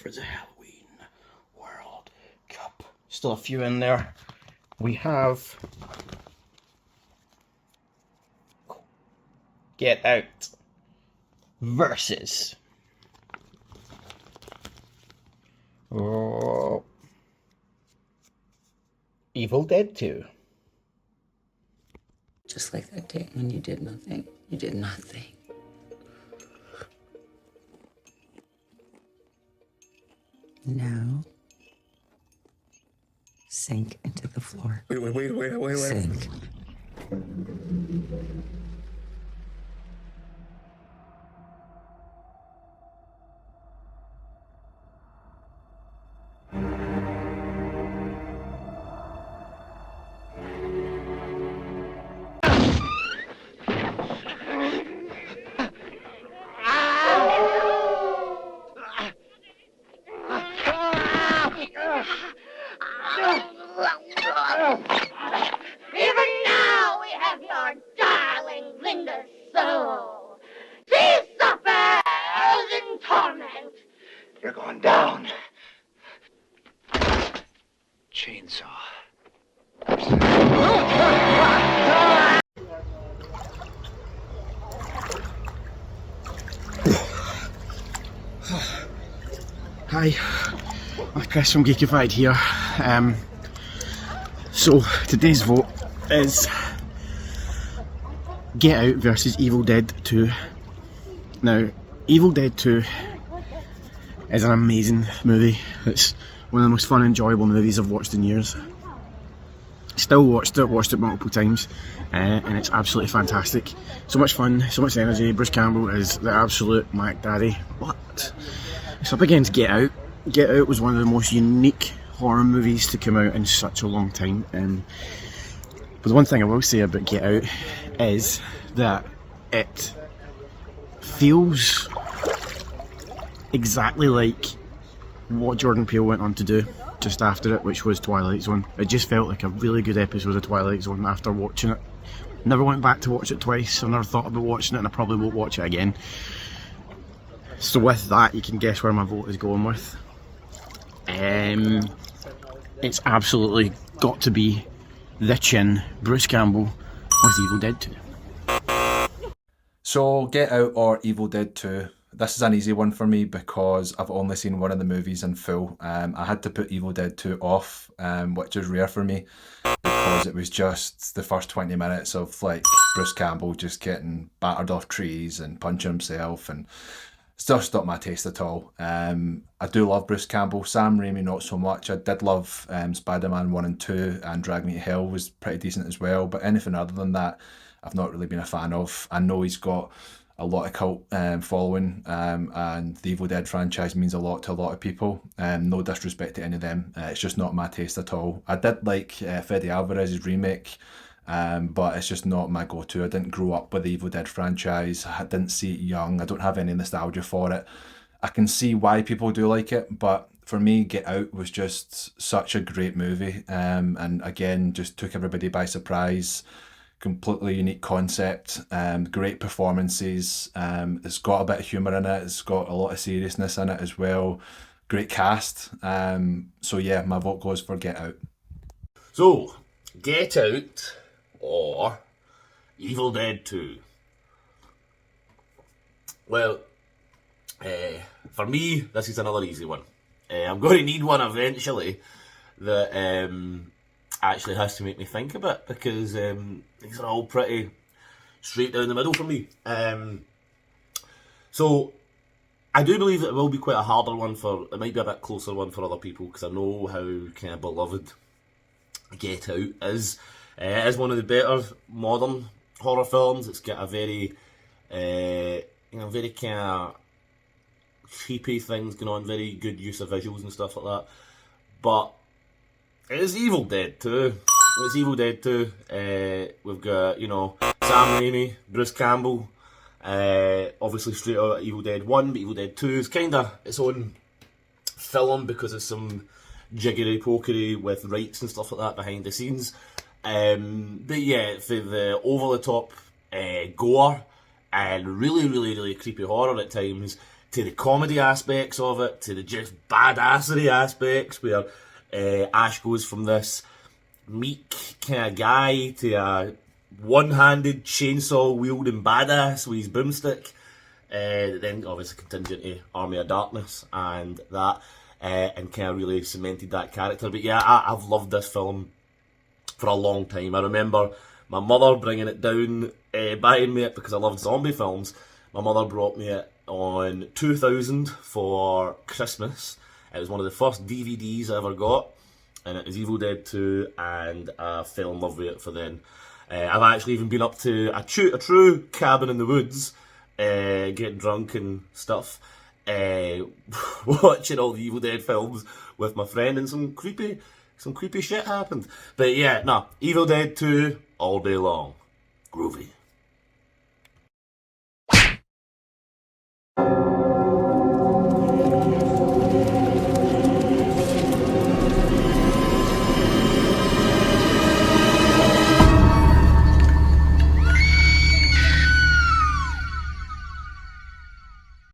for the Halloween World Cup. Still a few in there. We have Get Out versus Evil Dead 2. Just like that day when you did nothing. You did nothing. Now, sink into the floor. Wait. Sink. Even now we have your darling Linda's soul. She suffers in torment. You're going down. Chainsaw. Hi, Chris from HORRIFIED here. So today's vote is Get Out versus Evil Dead 2. Now, Evil Dead 2 is an amazing movie. It's one of the most fun, enjoyable movies I've watched in years. Still watched it multiple times, and it's absolutely fantastic. So much fun, so much energy. Bruce Campbell is the absolute Mac Daddy. But it's up against Get Out. Get Out was one of the most unique horror movies to come out in such a long time. But the one thing I will say about Get Out is that it feels exactly like what Jordan Peele went on to do just after it, which was Twilight Zone. It just felt like a really good episode of Twilight Zone after watching it. Never went back to watch it twice. I never thought about watching it, and I probably won't watch it again. So with that, you can guess where my vote is going with. It's absolutely got to be the chin, Bruce Campbell with Evil Dead 2. So, Get Out or Evil Dead 2. This is an easy one for me because I've only seen one of the movies in full. I had to put Evil Dead 2 off, which is rare for me because it was just the first 20 minutes of like Bruce Campbell just getting battered off trees and punching himself, and it's just not my taste at all. I do love Bruce Campbell. Sam Raimi not so much. I did love Spider-Man 1 and 2, and Drag Me to Hell was pretty decent as well, but anything other than that I've not really been a fan of. I know he's got a lot of cult following, and the Evil Dead franchise means a lot to a lot of people. No disrespect to any of them, it's just not my taste at all. I did like Fede Alvarez's remake, but it's just not my go-to. I didn't grow up with the Evil Dead franchise. I didn't see it young. I don't have any nostalgia for it. I can see why people do like it, but for me, Get Out was just such a great movie, and again, just took everybody by surprise. Completely unique concept, great performances. It's got a bit of humour in it. It's got a lot of seriousness in it as well. Great cast. So yeah, my vote goes for Get Out. So, Get Out or Evil Dead 2? Well, for me, this is another easy one. I'm going to need one eventually that actually has to make me think a bit, because these are all pretty straight down the middle for me. So I do believe that it will be quite a harder one it might be a bit closer one for other people, because I know how kind of beloved Get Out is. It is one of the better modern horror films. It's got a very, very kind of creepy things going on, very good use of visuals and stuff like that. But it is Evil Dead 2. It's Evil Dead 2. We've got, Sam Raimi, Bruce Campbell. Obviously straight out of Evil Dead 1, but Evil Dead 2 is kind of its own film because of some jiggery-pokery with rights and stuff like that behind the scenes. But yeah, for the over-the-top gore and really, really, really creepy horror at times, to the comedy aspects of it, to the just badassery aspects, where Ash goes from this meek kind of guy to a one-handed chainsaw wielding badass with his broomstick. Then obviously continued into Army of Darkness and that, and kind of really cemented that character. But yeah, I've loved this film for a long time. I remember my mother bringing it down, buying me it because I loved zombie films. My mother brought me it on 2000 for Christmas. It was one of the first DVDs I ever got, and it was Evil Dead 2, and I fell in love with it for then. I've actually even been up to a true cabin in the woods, getting drunk and stuff, watching all the Evil Dead films with my friend, and some creepy shit happened. But yeah, no, Evil Dead 2 all day long. Groovy.